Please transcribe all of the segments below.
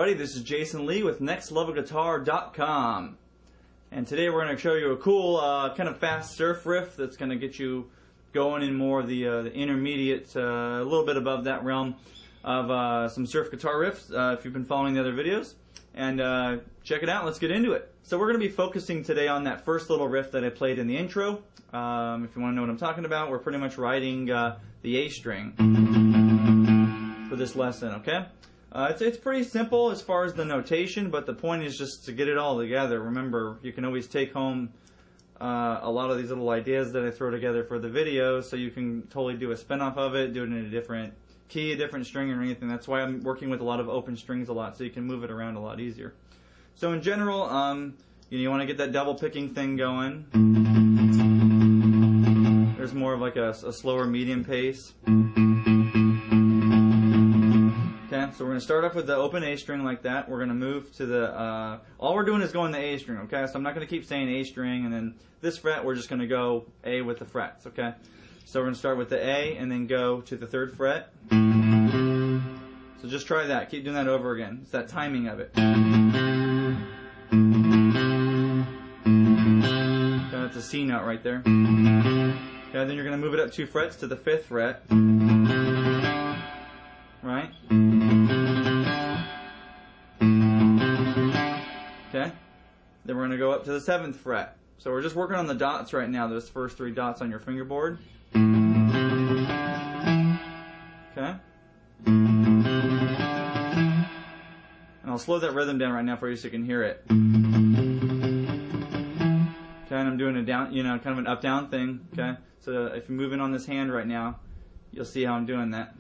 everybody, this is Jason Lee with NextLevelGuitar.com, and today we're going to show you a cool kind of fast surf riff that's going to get you going in more of the intermediate, a little bit above that realm of some surf guitar riffs if you've been following the other videos. And check it out, let's get into it. So we're going to be focusing today on that first little riff that I played in the intro. If you want to know what I'm talking about, we're pretty much riding the A string for this lesson, okay? It's pretty simple as far as the notation, but the point is just to get it all together. Remember, you can always take home a lot of these little ideas that I throw together for the video, so you can totally do a spin-off of it, do it in a different key, a different string or anything. That's why I'm working with a lot of open strings a lot, so you can move it around a lot easier. So in general, you want to get that double picking thing going. There's more of like a slower medium pace. Okay, so we're going to start off with the open A string like that. We're going to move to the, all we're doing is going the A string, okay? So I'm not going to keep saying A string, and then this fret, we're just going to go A with the frets, okay? So we're going to start with the A and then go to the 3rd fret. So just try that. Keep doing that over again. It's that timing of it. Okay, that's a C note right there. Okay, then you're going to move it up 2 frets to the 5th fret. Right? Okay. Then we're going to go up to the 7th fret. So we're just working on the dots right now, those first 3 dots on your fingerboard. Okay. And I'll slow that rhythm down right now for you so you can hear it. Okay, and I'm doing a down, kind of an up-down thing. Okay. So if you move in on this hand right now, you'll see how I'm doing that.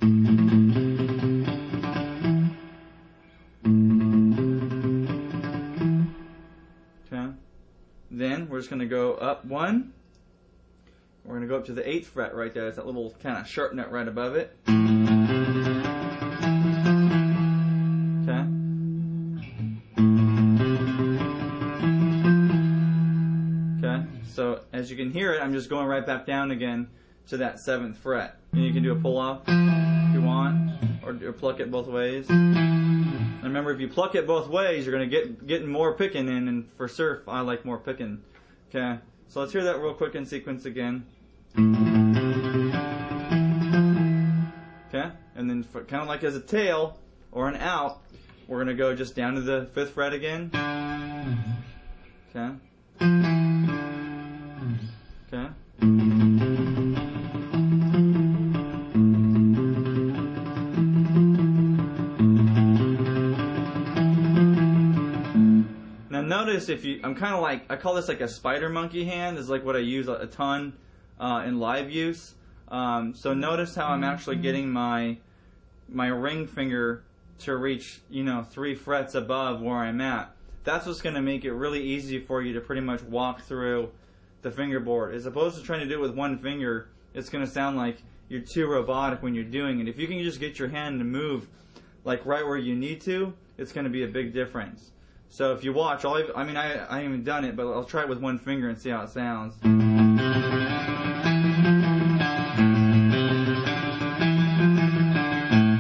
Okay. Then we're just going to go up 1. We're going to go up to the 8th fret right there. It's that little kind of sharp note right above it. Okay. Okay. So as you can hear it, I'm just going right back down again to that 7th fret. And you can do a pull off if you want, or pluck it both ways. And remember, if you pluck it both ways, you're going to get more picking in, and for surf, I like more picking. Okay, so let's hear that real quick in sequence again. Okay, and then kind of like as a tail or an out, we're going to go just down to the 5th fret again. Okay. Okay. Now notice I'm kind of like, I call this like a spider monkey hand, is like what I use a ton in live use. So notice how I'm actually getting my ring finger to reach 3 frets above where I'm at. That's what's going to make it really easy for you to pretty much walk through the fingerboard. As opposed to trying to do it with one finger, it's going to sound like you're too robotic when you're doing it. If you can just get your hand to move like right where you need to, it's going to be a big difference. So if you watch, I haven't done it, but I'll try it with one finger and see how it sounds.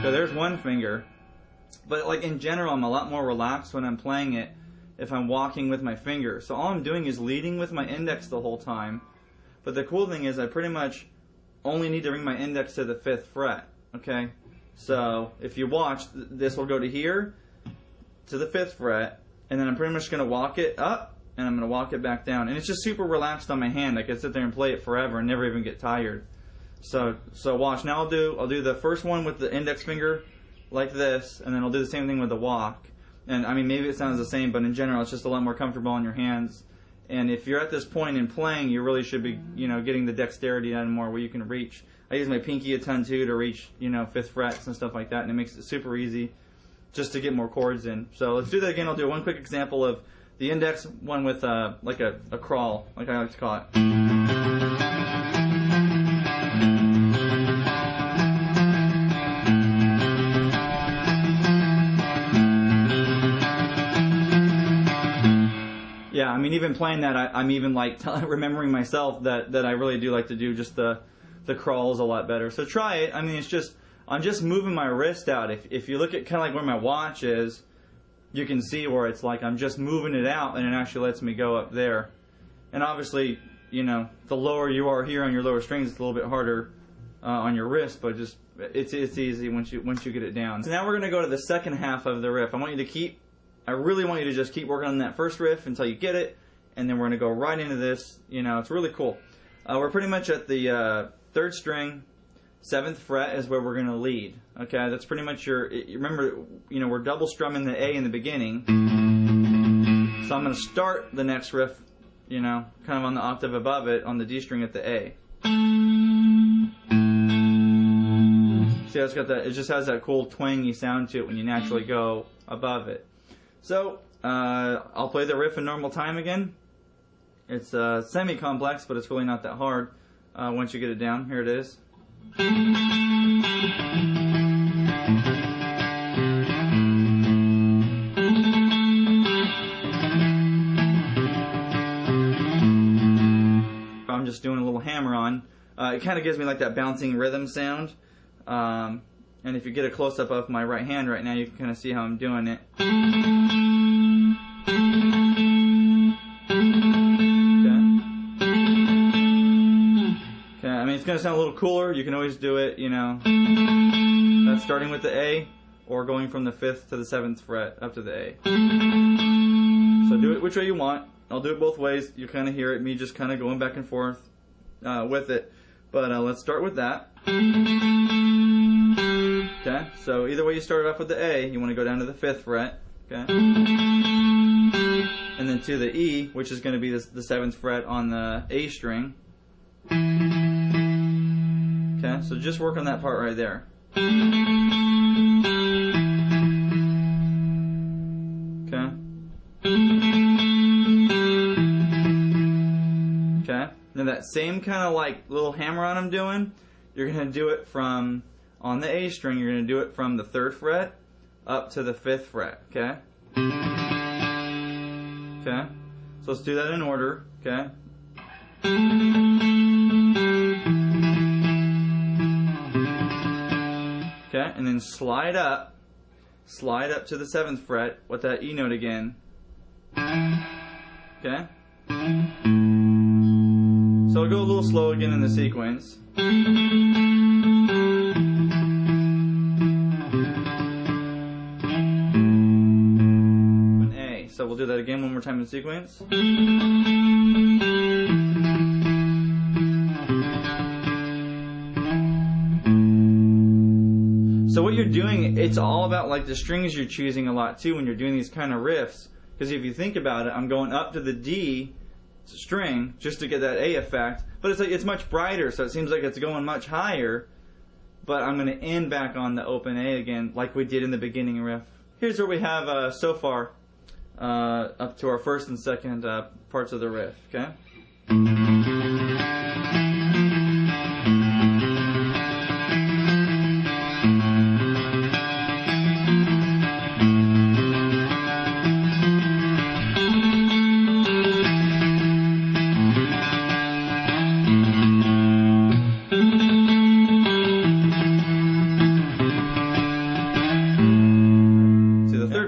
So there's one finger, but like in general, I'm a lot more relaxed when I'm playing it if I'm walking with my finger. So all I'm doing is leading with my index the whole time. But the cool thing is I pretty much only need to bring my index to the 5th fret. Okay, so if you watch, this will go to here, to the 5th fret, and then I'm pretty much going to walk it up, and I'm going to walk it back down. And it's just super relaxed on my hand. I can sit there and play it forever and never even get tired. So watch. Now I'll do the first one with the index finger like this, and then I'll do the same thing with the walk. And I mean, maybe it sounds the same, but in general, it's just a lot more comfortable on your hands. And if you're at this point in playing, you really should be, getting the dexterity done more, where you can reach. I use my pinky a ton too to reach, 5th frets and stuff like that, and it makes it super easy just to get more chords in. So let's do that again. I'll do one quick example of the index one with like a crawl, like I like to call it. Yeah, I mean, even playing that, I'm even like remembering myself that I really do like to do just the crawls a lot better. So try it. I mean, it's just, I'm just moving my wrist out. If you look at kind of like where my watch is, you can see where it's like I'm just moving it out and it actually lets me go up there. And obviously, you know, the lower you are here on your lower strings, it's a little bit harder on your wrist, but just it's easy once you get it down. So now we're gonna go to the second half of the riff. I really want you to just keep working on that first riff until you get it, and then we're gonna go right into this. You know, it's really cool. We're pretty much at the 3rd string, 7th fret is where we're going to lead. Okay, that's pretty much remember, you know, we're double strumming the A in the beginning. So I'm going to start the next riff, you know, kind of on the octave above it on the D string at the A. See how it's got that, it just has that cool twangy sound to it when you naturally go above it. So, I'll play the riff in normal time again. It's semi-complex, but it's really not that hard once you get it down. Here it is. Okay, I'm just doing a little hammer on. It kind of gives me like that bouncing rhythm sound. And if you get a close-up of my right hand right now, you can kind of see how I'm doing it. It's going to sound a little cooler. You can always do it, you know, that's starting with the A or going from the 5th to the 7th fret up to the A. So do it which way you want. I'll do it both ways. You kind of hear it, me just kind of going back and forth with it. But let's start with that. Okay, so either way you start off with the A, you want to go down to the 5th fret. Okay, and then to the E, which is going to be the 7th fret on the A string. Okay, so just work on that part right there. Okay. Okay. Now that same kind of like little hammer on I'm doing, you're going to do it from, on the A string, you're going to do it from the 3rd fret up to the 5th fret. Okay. Okay. So let's do that in order. Okay. Okay, and then slide up to the 7th fret with that E note again. Okay. So I'll go a little slow again in the sequence. An A. So we'll do that again one more time in sequence. So what you're doing, it's all about like the strings you're choosing a lot too when you're doing these kind of riffs. Because if you think about it, I'm going up to the D string just to get that A effect, but it's like it's much brighter, so it seems like it's going much higher. But I'm going to end back on the open A again, like we did in the beginning riff. Here's what we have so far, up to our 1st and 2nd parts of the riff. Okay.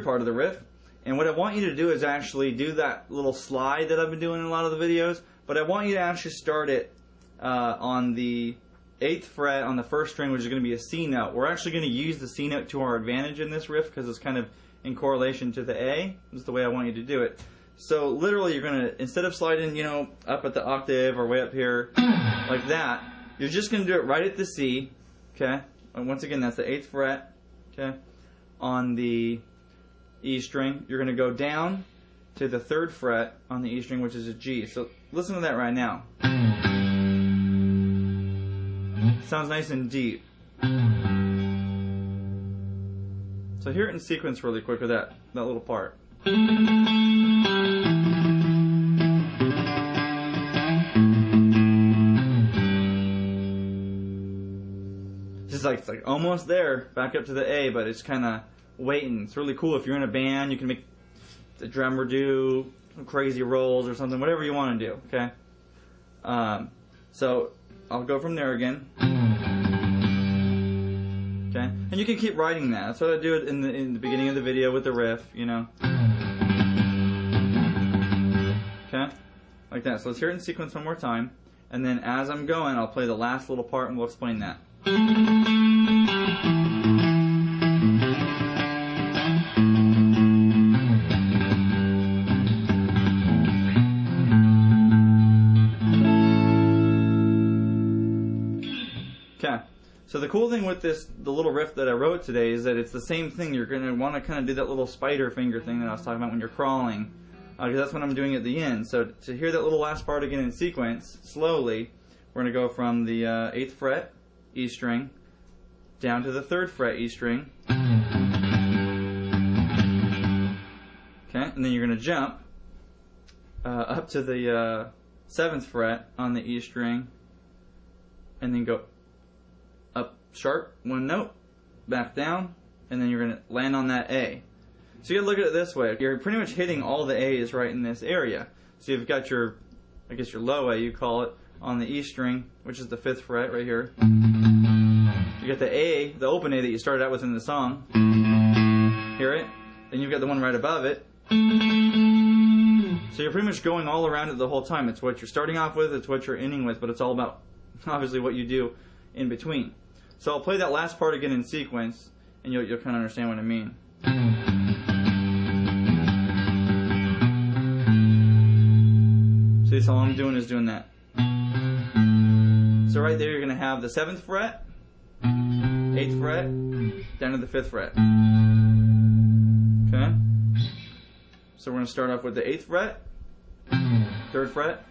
Part of the riff, and what I want you to do is actually do that little slide that I've been doing in a lot of the videos, but I want you to actually start it on the 8th fret on the 1st string, which is going to be a C note. We're actually going to use the C note to our advantage in this riff because it's kind of in correlation to the A. This is the way I want you to do it. So literally you're going to, instead of sliding, you know, up at the octave or way up here like that, you're just going to do it right at the C. Okay, and once again that's the 8th fret. Okay, on the E string, you're going to go down to the 3rd fret on the E string, which is a G. So listen to that right now. Sounds nice and deep. So hear it in sequence really quick with that little part. It's like almost there, back up to the A, but it's kind of waiting. It's really cool. If you're in a band, you can make the drummer do some crazy rolls or something, whatever you want to do. Okay. So I'll go from there again. Okay, and you can keep writing that. That's what I do it in the beginning of the video with the riff, you know. Okay, like that. So let's hear it in sequence one more time, and then as I'm going, I'll play the last little part and we'll explain that. Okay, so the cool thing with the little riff that I wrote today is that it's the same thing. You're going to want to kind of do that little spider finger thing that I was talking about when you're crawling, because that's what I'm doing at the end. So to hear that little last part again in sequence, slowly, we're going to go from the 8th fret E string down to the 3rd fret E string. Okay, and then you're going to jump up to the 7th fret on the E string, and then go up sharp, one note, back down, and then you're going to land on that A. So you got to look at it this way. You're pretty much hitting all the A's right in this area. So you've got your, I guess your low A, you call it, on the E string, which is the 5th fret right here. You got the A, the open A that you started out with in the song. Hear it? Then you've got the one right above it. So you're pretty much going all around it the whole time. It's what you're starting off with, it's what you're ending with, but it's all about, obviously, what you do in between. So I'll play that last part again in sequence, and you'll kind of understand what I mean. See, so all I'm doing is doing that. So right there you're going to have the 7th fret, 8th fret, down to the 5th fret. Okay? So we're going to start off with the 8th fret, 3rd fret,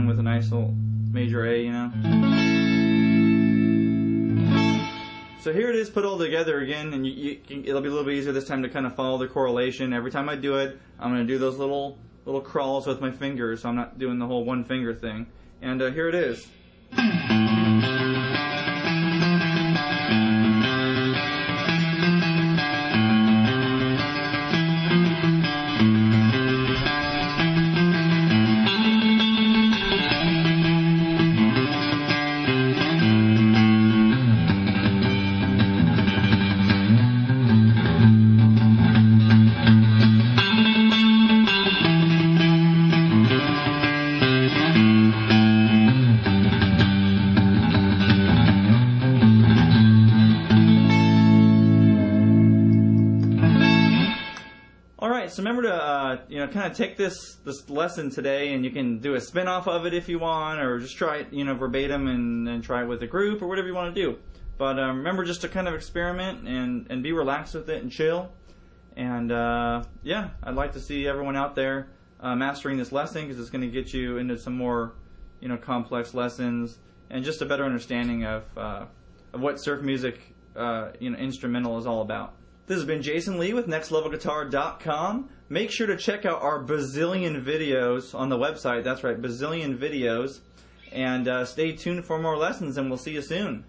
with a nice little major A, you know. So here it is put all together again, and it'll be a little bit easier this time to kind of follow the correlation. Every time I do it, I'm going to do those little crawls with my fingers, so I'm not doing the whole one finger thing. And here it is. So remember to kind of take this lesson today, and you can do a spin-off of it if you want, or just try it verbatim and try it with a group or whatever you want to do. But remember just to kind of experiment and be relaxed with it and chill. And yeah, I'd like to see everyone out there mastering this lesson, because it's going to get you into some more complex lessons and just a better understanding of what surf music instrumental is all about. This has been Jason Lee with NextLevelGuitar.com. Make sure to check out our bazillion videos on the website. That's right, bazillion videos. And stay tuned for more lessons, and we'll see you soon.